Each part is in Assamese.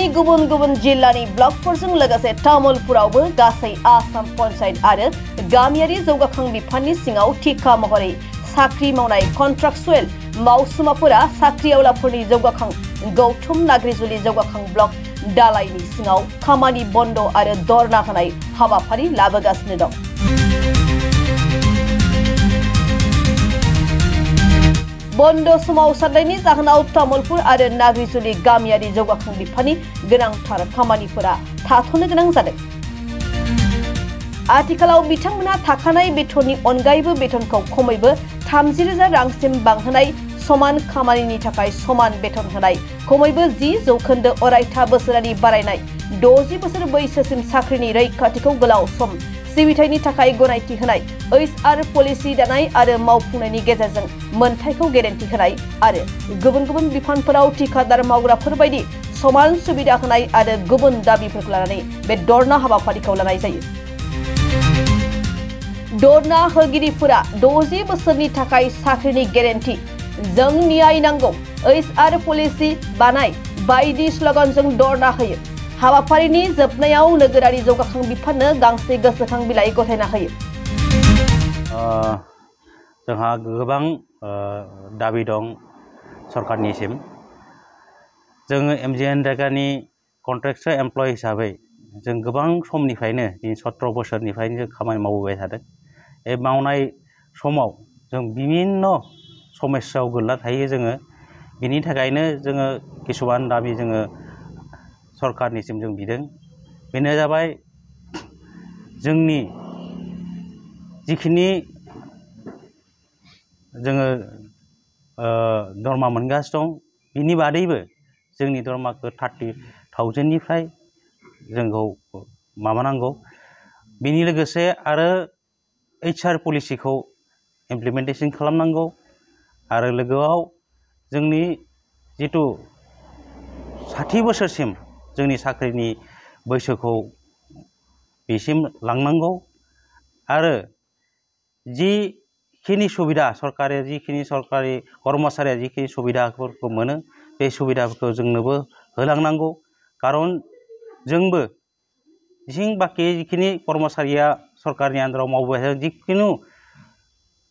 रायजोनि गुबुन गुबुन जिल्लानि ब्लकफोरजों लोगोसे तामुलपुरावबो गासै आसाम पन्चायत आरो गामियारि जौगाखां बिफाननि सिङाव थिका महरै साख्रि मावनाय कन्ट्राक्चुएल मावसुमाफोरा साख्रिआवलाफोरनि जौगाखां गौथुम नाग्रिजुलि जौगाखां ब्लक दालायनि सिङाव खामानि बन्द आरो धरना होनाय हाबाफारि लाबोगासिनो दं। बन्द सोमावसारनायनि जाहोनाव तामुलपुर आरो नाग्रिजुलि गामियारि जौगाखां बिफाननि गोनांथार खामानिफोरा थाथ'नो गोनां जादों। आथिखालाव बिथांमोना थाखानाय बेथननि अनगायैबो बेथनखौ खमैबो 30,000 रांसिम बांहोनाय, समान खामानिनि थाखाय समान बेथन होनाय, खमैबो 10% अरायथा बोसोरारि बारायनाय, 60 बोसोर बैसोसिम साख्रिनि रैखाथिखौ गोलाव सम सिबिथायनि थाखाय गनायथि होनाय, HR पलिसि दानाय आरो मावफुंनायनि गेजेरजों मोनथायखौ गेरेन्टि होनाय आरो गुबुन गुबुन बिफानफोराव ठिकादार मावग्राफोर बायदि समान सुबिदा होनाय आरो गुबुन दाबिफोरखौ लानानै बे धरना हाबाफारिखौ लानाय जायो। धरना होगिरिफोरा 60 बोसोरनि थाखाय साख्रिनि गेरेन्टि, जों न्याय नांगौ, HR पलिसि बानाय बायदि स्लगानजों धरना होयो। हाबाफारिनि जोबनायाव नोगोरारि जौगाखां बिफाननो गांसे गोसोखां बिलाइ गथायना होयो। जोंहा गोबां दाबि दं सरकारनिसिम। जोङो MGNरेगानि कन्ट्रेक्चुएल एमप्लय हिसाबै जों गोबां समनिफ्रायनो 17 बोसोरनिफ्रायनो जों खामानि मावबोबाय थादों। बे मावनाय समाव जों बिभिन्न समस्यायाव गोलैना थायो जोङो। बिनि थाखायनो जोङो किसुमान दाबि जोङो सरकारनिसिम जों बिदों। बेनो जाबाय जोंनि जिखिनि जोङो दरमा मोनगासिनो दं, बिनि बादैबो जोंनि दरमाखौ 30,000निफ्राय जोंखौ माबानांगौ। बिनि लोगोसे आरो HR पलिसिखौ इमप्लिमेन्टेसन खालामनांगौ आरो लोगोआव जोंनि जिथु 60 बोसोरसिम जोंनि साख्रिनि बैसोखौ बेसिम लांनांगौ आरो जिखिनि सुबिदा सरकारि कर्मचारिया जिखिनि सुबिदाफोरखौ मोनो बे सुबिदाफोरखौ जोंनोबो होलांनांगौ। खारन जोंबो बाखि जिखिनि कर्मचारिया सरकारनि आन्दाराव मावबाय थादों, जिखुनु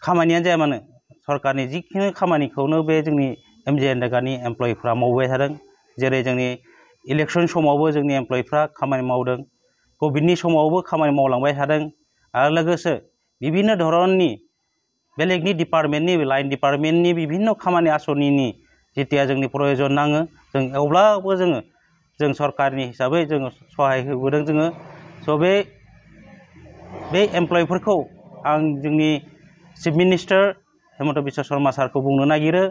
खामानियानो जाया मानो सरकारनि जिखिनि खामानिखौनो बे जोंनि MGNरेगानि एमप्लयफ्रा मावबाय थादों। जेरै जोंनि इलेक्सन समावबो जोंनि एमप्लयफ्रा खामानि मावदों, कभिडनि समावबो खामानि मावलांबाय थादों आरो लोगोसे बिभिन्न धरननि बेलेगनि डिपार्टमेन्टनि लाइन डिपार्टमेन्टनि बिभिन्न खामानि आसनिनि जेथिया जोंनि प्रयजन नाङो जों अब्लाबो जों सरकारनि हिसाबै जोङो सहाय होबोदों जोङो। स' बे एमप्लयफोरखौ आं जोंनि चिफ मिनिस्टार हेमन्त बिश्व शर्मा सारखौ बुंनो नागिरो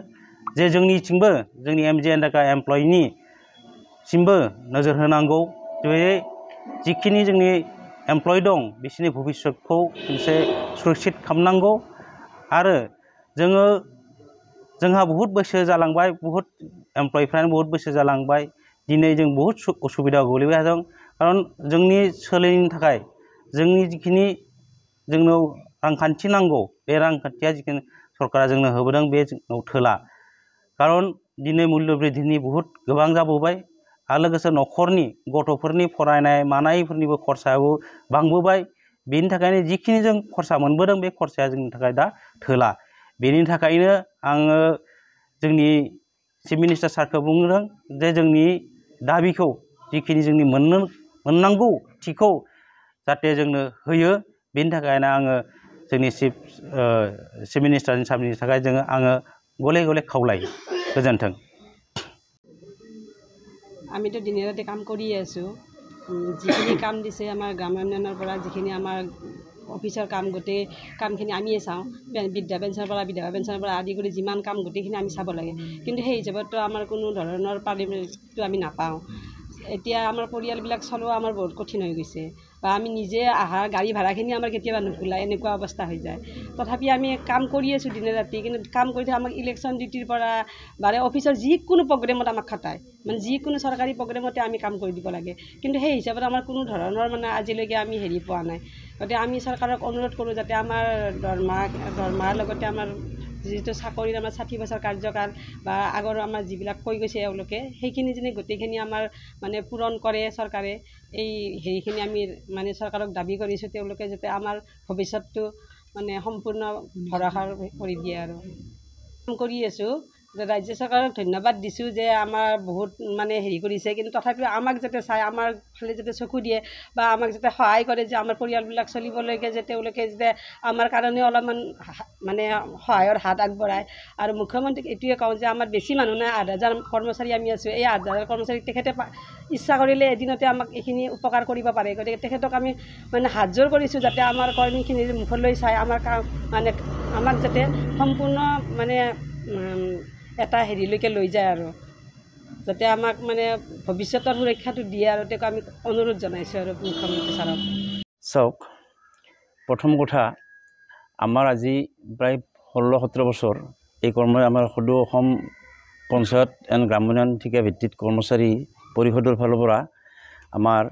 जे जोंनिथिंबो जोंनि MGNरेगा एमप्लयनि सिमबो नोजोर होनांगौ। जे जिखिनि जोंनि एमप्लय दं बिसोरनि भबिष्यतखौ मोनसे सुरक्षित खालामनांगौ आरो जोंहा बहुद बैसो जालांबाय, बहुत एमप्लयफ्रानो बहुत बैसो जालांबाय। दिनै जों बहुत उसुबिदायाव गोलैबाय दं। खारन जोंनि सोलिनो थाखाय जोंनि जिखिनि जोंनो रांखान्थि नांगौ बे रांखान्थिया जिखिनि सरकारा जोंनो होबोदों बे जोंनाव थोला। खारन दिनै मुल्य बृद्धिनि बहुत गोबां जाबोबाय आरो लोगोसे न'खरनि गथ'फोरनि फरायनाय मानायफोरनिबो खरसायाबो बांबोबाय। बेनि थाखायनो जिखिनि जों खरसा मोनबोदों बे खरसाया जोंनि थाखाय दा थोला। बेनि थाखायनो आङो जोंनि चिफ मिनिस्टार सारखौ बुंदों जे जोंनि दाबिखौ जिखिनि जोंनि मोननांगौ थिखौ जाहाथे जोंनो होयो। बेनि थाखायनो आङो जोंनी चिफ मिनिस्टार साहबनि थाखाय आङो गले गले खावलायो। गोजोन्थों। आमिতো দিনে ৰাতি কাম কৰি আছোঁ। যিখিনি কাম দিছে আমাৰ গ্ৰাম্যোন্নয়নৰ পৰা, যিখিনি আমাৰ অফিচৰ কাম, গোটেই কামখিনি আমিয়ে চাওঁ। বৃদ্ধা পেঞ্চনৰ পৰা আদি কৰি যিমান কাম গোটেইখিনি আমি চাব লাগে। কিন্তু সেই হিচাপততো আমাৰ কোনো ধৰণৰ পাৰিশ্ৰমিকটো আমি নাপাওঁ। এতিয়া আমাৰ পৰিয়ালবিলাক চলোৱা আমাৰ বহুত কঠিন হৈ গৈছে বা আমি নিজে আহা গাড়ী ভাড়াখিনি আমাৰ কেতিয়াবা নুকুলায়, এনেকুৱা অৱস্থা হৈ যায়। তথাপি আমি কাম কৰি আছোঁ দিনে ৰাতি, কিন্তু কাম কৰি থাকি আমাক ইলেকশ্যন ডিউটিৰ পৰা বা অফিচৰ যিকোনো প্ৰগ্ৰেমত আমাক খাটায়, মানে যিকোনো চৰকাৰী প্ৰগ্ৰেমতে আমি কাম কৰি দিব লাগে। কিন্তু সেই হিচাপত আমাৰ কোনো ধৰণৰ মানে আজিলৈকে আমি পোৱা নাই। গতিকে আমি চৰকাৰক অনুৰোধ কৰোঁ যাতে আমাৰ দৰমহাৰ লগতে আমাৰ যিটো চাকৰিৰ আমাৰ 60 বছৰ কাৰ্যকাল বা আগৰ আমাৰ যিবিলাক কৈ গৈছে এওঁলোকে সেইখিনি যেনে গোটেইখিনি আমাৰ মানে পূৰণ কৰে চৰকাৰে। এই হেৰিখিনি আমি মানে চৰকাৰক দাবী কৰিছোঁ তেওঁলোকে যাতে আমাৰ ভৱিষ্যতটো মানে সম্পূৰ্ণ ভৰসা কৰি দিয়ে আৰু কাম কৰি আছোঁ। ৰাজ্য চৰকাৰক ধন্যবাদ দিছোঁ যে আমাৰ বহুত মানে হেৰি কৰিছে, কিন্তু তথাপিও আমাক যাতে চাই আমাৰ ফালে যাতে চকু দিয়ে বা আমাক যাতে সহায় কৰে যে আমাৰ পৰিয়ালবিলাক চলিবলৈকে যে তেওঁলোকে যাতে আমাৰ কাৰণে অলপমান মানে সহায়ৰ হাত আগবঢ়ায়। আৰু মুখ্যমন্ত্ৰীক এইটোৱে কওঁ যে আমাৰ বেছি মানুহ নাই, 8,000 কৰ্মচাৰী আমি আছোঁ। এই 8,000 কৰ্মচাৰীক তেখেতে ইচ্ছা কৰিলে এদিনতে আমাক এইখিনি উপকাৰ কৰিব পাৰে। গতিকে তেখেতক আমি মানে হাত জোৰ কৰিছোঁ যাতে আমাৰ কৰ্মীখিনিৰ মুখলৈ চাই আমাৰ কাম মানে আমাক যাতে সম্পূৰ্ণ মানে এটা হেৰিলৈকে লৈ যায় আৰু যাতে আমাক মানে ভৱিষ্যতৰ সুৰক্ষাটো দিয়ে আৰু তেওঁক আমি অনুৰোধ জনাইছোঁ আৰু মুখ্যমন্ত্ৰী ছাৰক। চাওক, প্ৰথম কথা আমাৰ আজি প্ৰায় 16-17 বছৰ এই কৰ্মই আমাৰ সদৌ অসম পঞ্চায়ত এণ্ড গ্ৰামোন্নয়ন ঠিকা ভিত্তিত কৰ্মচাৰী পৰিষদৰ ফালৰ পৰা আমাৰ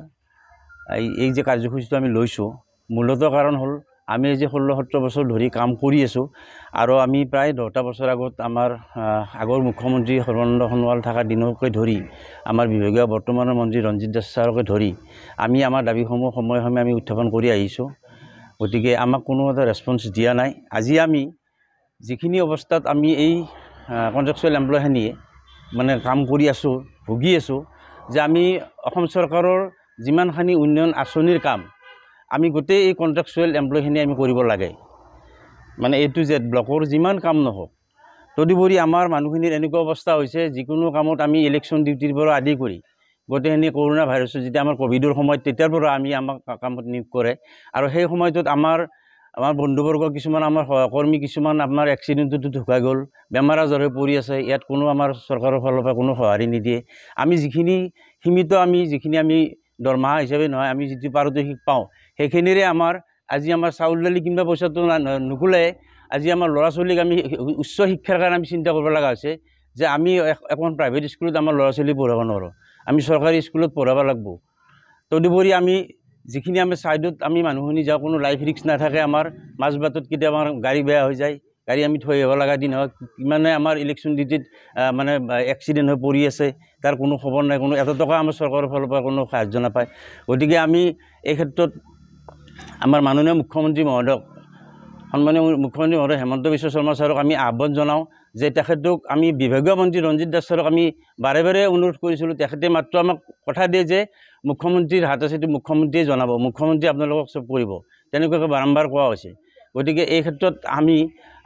এই যে কাৰ্যসূচীটো আমি লৈছোঁ, মূলতঃ কাৰণ হ'ল আমি আজি 16-17 বছৰ ধৰি কাম কৰি আছোঁ। আৰু আমি প্ৰায় 10টা বছৰ আগত আমাৰ আগৰ মুখ্যমন্ত্ৰী সৰ্বানন্দ সোণোৱাল থকা দিনকে ধৰি আমাৰ বিভাগীয় বৰ্তমানৰ মন্ত্ৰী ৰঞ্জিত দাস ছাৰকে ধৰি আমি আমাৰ দাবীসমূহ সময়ে সময়ে আমি উত্থাপন কৰি আহিছোঁ। গতিকে আমাক কোনো এটা ৰেছপন্স দিয়া নাই। আজি আমি যিখিনি অৱস্থাত আমি এই কণ্ট্ৰেকচুৱেল এমপ্লয়খিনিয়ে মানে কাম কৰি আছোঁ, ভুগি আছোঁ, যে আমি অসম চৰকাৰৰ যিমানখিনি উন্নয়ন আঁচনিৰ কাম আমি গোটেই এই কণ্ট্ৰেকচুৱেল এমপ্লয়খিনি আমি কৰিব লাগে, মানে A to Z ব্লকৰ যিমান কাম নহওক। তদুপৰি আমাৰ মানুহখিনিৰ এনেকুৱা অৱস্থা হৈছে যিকোনো কামত আমি ইলেকশ্যন ডিউটিৰ পৰা আদি কৰি গোটেইখিনি কৰোণা ভাইৰাছৰ যেতিয়া আমাৰ ক'ভিডৰ সময়ত তেতিয়াৰ পৰা আমাক কামত নিয়োগ কৰে। আৰু সেই সময়টোত আমাৰ বন্ধুবৰ্গ কিছুমান আমাৰ সহকৰ্মী কিছুমান আপোনাৰ এক্সিডেণ্টতো ঢুকাই গ'ল, বেমাৰ আজাৰ হৈ পৰি আছে। ইয়াত কোনো আমাৰ চৰকাৰৰ ফালৰ পৰা কোনো সঁহাৰি নিদিয়ে। আমি যিখিনি সীমিত যিখিনি আমি দৰমহা হিচাপে নহয় আমি যিটো পাৰিতোষিক পাওঁ সেইখিনিৰে আজি আমাৰ চাউল দালি কিনিব পইচাটো নুকুলে। আজি আমাৰ ল'ৰা ছোৱালীক আমি উচ্চ শিক্ষাৰ কাৰণে আমি চিন্তা কৰিব লগা হৈছে যে আমি এখন প্ৰাইভেট স্কুলত আমাৰ ল'ৰা ছোৱালী পঢ়াব নোৱাৰোঁ, আমি চৰকাৰী স্কুলত পঢ়াব লাগিব। তদুপৰি আমি যিখিনি আমি ছাইডত আমি মানুহখিনি যাওঁ, কোনো লাইফ ৰিস্ক নাথাকে। আমাৰ মাজবাটত কেতিয়াবা আমাৰ গাড়ী বেয়া হৈ যায়, গাড়ী আমি থৈ আহিব লগা দিন হয়। কিমানে আমাৰ ইলেকশ্যন ডিউটিত মানে এক্সিডেণ্ট হৈ পৰি আছে, তাৰ কোনো খবৰ নাই, কোনো এটা টকা আমাৰ চৰকাৰৰ ফালৰ পৰা কোনো সাহায্য নাপায়। গতিকে আমি এই ক্ষেত্ৰত আমাৰ মাননীয় মুখ্যমন্ত্ৰী মহোদয়ক, সন্মানীয় মুখ্যমন্ত্ৰী মহোদয় হেমন্ত বিশ্ব শৰ্মা ছাৰক আমি আহ্বান জনাওঁ যে তেখেতক আমি বিভাগীয় মন্ত্ৰী ৰঞ্জিত দাস ছাৰক আমি বাৰে বাৰে অনুৰোধ কৰিছিলোঁ। তেখেতে মাত্ৰ আমাক কথা দিয়ে যে মুখ্যমন্ত্ৰীৰ হাত আছে, সেইটো মুখ্যমন্ত্ৰীয়ে জনাব, মুখ্যমন্ত্ৰী আপোনালোকক চব কৰিব, তেনেকুৱাকৈ বাৰম্বাৰ কোৱা হৈছে। গতিকে এই ক্ষেত্ৰত আমি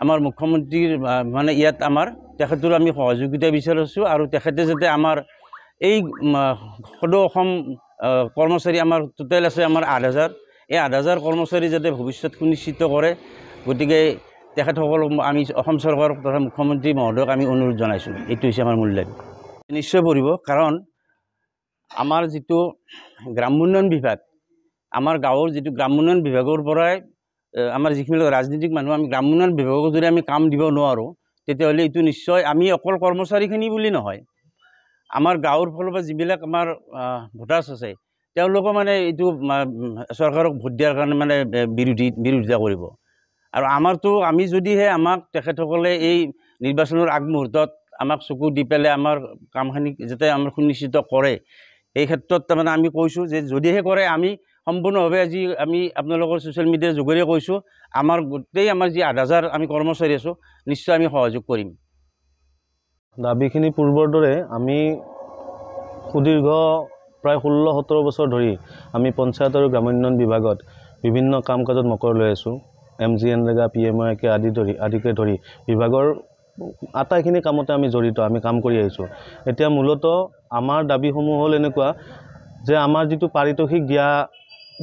আমাৰ মুখ্যমন্ত্ৰীৰ মানে ইয়াত তেখেতৰ আমি সহযোগিতা বিচাৰিছোঁ। আৰু তেখেতে যাতে আমাৰ এই সদৌ অসম কৰ্মচাৰী আমাৰ টোটেল আছে আমাৰ 8,000, এই 8,000 কৰ্মচাৰী যাতে ভৱিষ্যত সুনিশ্চিত কৰে। গতিকে তেখেতসকলক আমি অসম চৰকাৰক তথা মুখ্যমন্ত্ৰী মহোদয়ক আমি অনুৰোধ জনাইছোঁ। এইটো হৈছে আমাৰ মূল দাবী। নিশ্চয় পৰিব, কাৰণ আমাৰ যিটো গ্ৰামোন্নয়ন বিভাগ, আমাৰ গাঁৱৰ যিটো গ্ৰামোন্নয়ন বিভাগৰ পৰাই আমাৰ যিখিনি ৰাজনীতিক মানুহ, আমি গ্ৰামোন্নয়ন বিভাগক যদি আমি কাম দিব নোৱাৰোঁ তেতিয়াহ'লে এইটো নিশ্চয় আমি অকল কৰ্মচাৰীখিনি বুলি নহয়, আমাৰ গাঁৱৰ ফালৰ পৰা যিবিলাক আমাৰ ভোটাৰ্ছ আছে তেওঁলোকো মানে এইটো চৰকাৰক ভোট দিয়াৰ কাৰণে মানে বিৰোধিতা কৰিব। আৰু আমি যদিহে আমাক তেখেতসকলে এই নিৰ্বাচনৰ আগমুহূৰ্তত আমাক চকু দি পেলাই আমাৰ কামখিনি যাতে আমাৰ সুনিশ্চিত কৰে, এই ক্ষেত্ৰত তাৰমানে আমি কৈছোঁ যে যদিহে কৰে আমি সম্পূৰ্ণভাৱে আজি আমি আপোনালোকৰ ছ'চিয়েল মিডিয়াৰ যোগেৰে কৈছোঁ, আমাৰ গোটেই আমাৰ যি 8,000 আমি কৰ্মচাৰী আছোঁ নিশ্চয় আমি সহযোগ কৰিম। দাবীখিনি পূৰ্বৰ দৰে আমি সুদীৰ্ঘ প্ৰায় 16-17 বছৰ ধৰি আমি পঞ্চায়ত আৰু গ্ৰামোন্নয়ন বিভাগত বিভিন্ন কাম কাজত মকৰ লৈ আছোঁ। MGNৰেগা, PMYK আদিকে ধৰি বিভাগৰ আটাইখিনি কামতে আমি জড়িত, আমি কাম কৰি আহিছোঁ। এতিয়া মূলতঃ আমাৰ দাবীসমূহ হ'ল এনেকুৱা যে আমাৰ যিটো পাৰিতোষিক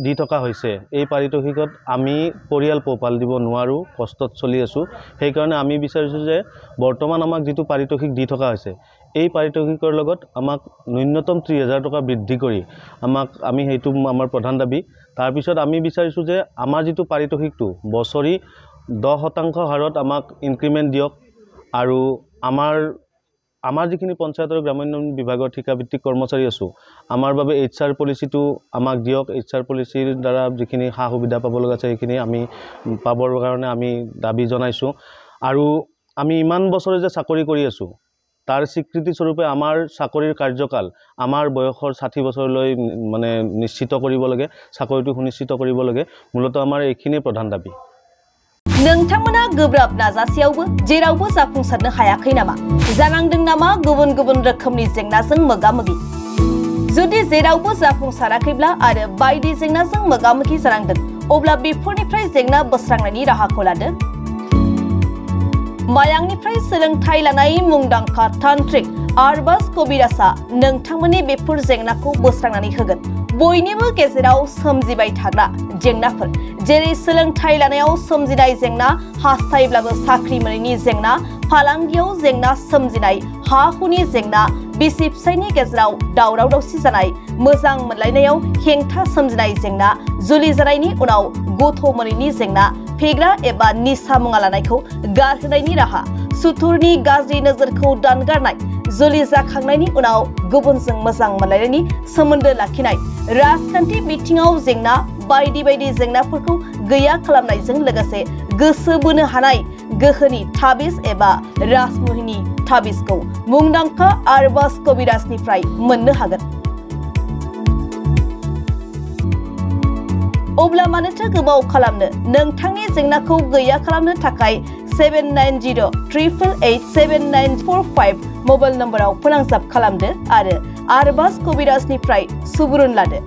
দি থকা হৈছে, এই পাৰিতোষিকত আমি পৰিয়াল পোহপাল দিব নোৱাৰোঁ, কষ্টত চলি আছোঁ। সেইকাৰণে আমি বিচাৰিছোঁ যে বৰ্তমান আমাক যিটো পাৰিতোষিক দি থকা হৈছে, এই পাৰিতোষিকৰ লগত আমাক ন্যূনতম 30,000 টকা বৃদ্ধি কৰি আমি সেইটো আমাৰ প্ৰধান দাবী। তাৰপিছত আমি বিচাৰিছোঁ যে আমাৰ যিটো পাৰিতোষিকটো বছৰি 10% হাৰত আমাক ইনক্ৰিমেণ্ট দিয়ক। আৰু আমাৰ যিখিনি পঞ্চায়ত আৰু গ্ৰামোন্নয়ন বিভাগৰ ঠিকাভিত্তিক কৰ্মচাৰী আছোঁ, আমাৰ বাবে HR পলিচিটো আমাক দিয়ক। HR পলিচিৰ দ্বাৰা যিখিনি সা সুবিধা পাব লগা আছে সেইখিনি আমি পাবৰ কাৰণে আমি দাবী জনাইছোঁ। আৰু আমি ইমান বছৰে যে চাকৰি কৰি আছোঁ তাৰ স্বীকৃতিস্বৰূপে আমাৰ চাকৰিৰ কাৰ্যকাল আমাৰ বয়সৰ 60 বছৰলৈ মানে নিশ্চিত কৰিব লাগে চাকৰিটো সুনিশ্চিত কৰিব লাগে মূলতঃ আমাৰ এইখিনিয়ে প্ৰধান দাবী नोंथांमोना गोब्राब नाजासेयावबो जेरावबो जाफुंसारनो हायाखै नामा जानांदों नामा गुबुन गुबुन रोखोमनि जेंनाजों मोगा-मोगि जुदि जेरावबो जाफुंसाराखैब्ला आरो बायदि जेंनाजों मोगा-मोगि जानांदों अब्ला बेफोरनिफ्राय जेंना बोस्रांनायनि राहाखौ लादो मायांनिफ्राय सोलोंथाइ लानाय मुंदांखा तान्त्रिक आरबाज कबिराजआ नोंथांमोननि बेफोर जेंनाखौ बोस्रांनानै होगोन बयनिबो गेजेराव सोमजिबाय थाग्रा जेंनाफोर जेरै सोलोंथाइ लानायाव सोमजिनाय जेंना हास्थायब्लाबो साख्रि मोनैनि जेंना फालांगियाव जेंना सोमजिनाय हा हुनि जेंना बिसि फिसायनि गेजेराव दावराव दावसि जानाय मोजां मोनलायनायाव हेंथा सोमजिनाय जेंना जुलि जानायनि उनाव गथ' मोनैनि जेंना फेग्रा एबा निसा मुवा लानायखौ गारहोनायनि राहा सुथुरनि गाज्रि नोजोरखौ दानगारनाय जुलि जाखांनायनि उनाव गुबुनजों मोजां मोनलायनायनि सोमोन्दो लाखिनाय राजखान्थि बिथिङाव जेंना बायदि बायदि जेंनाफोरखौ गैया खालामनायजों लोगोसे गोसो बोनो हानाय गोहोनि ताबिज एबा राजमुहिनि ताबिजखौ मुंदांखा आरबाज कबिराजनिफ्राय मोननो हागोन अब्ला मानोथो गोबाव खालामनो नोंथांनि जेंनाखौ गैया खालामनो थाखाय 7908887945 मबाइल नम्बराव फोनांजाब खालामदो आरो आरबाज कबिराजनिफ्राय सुबुरुन लादो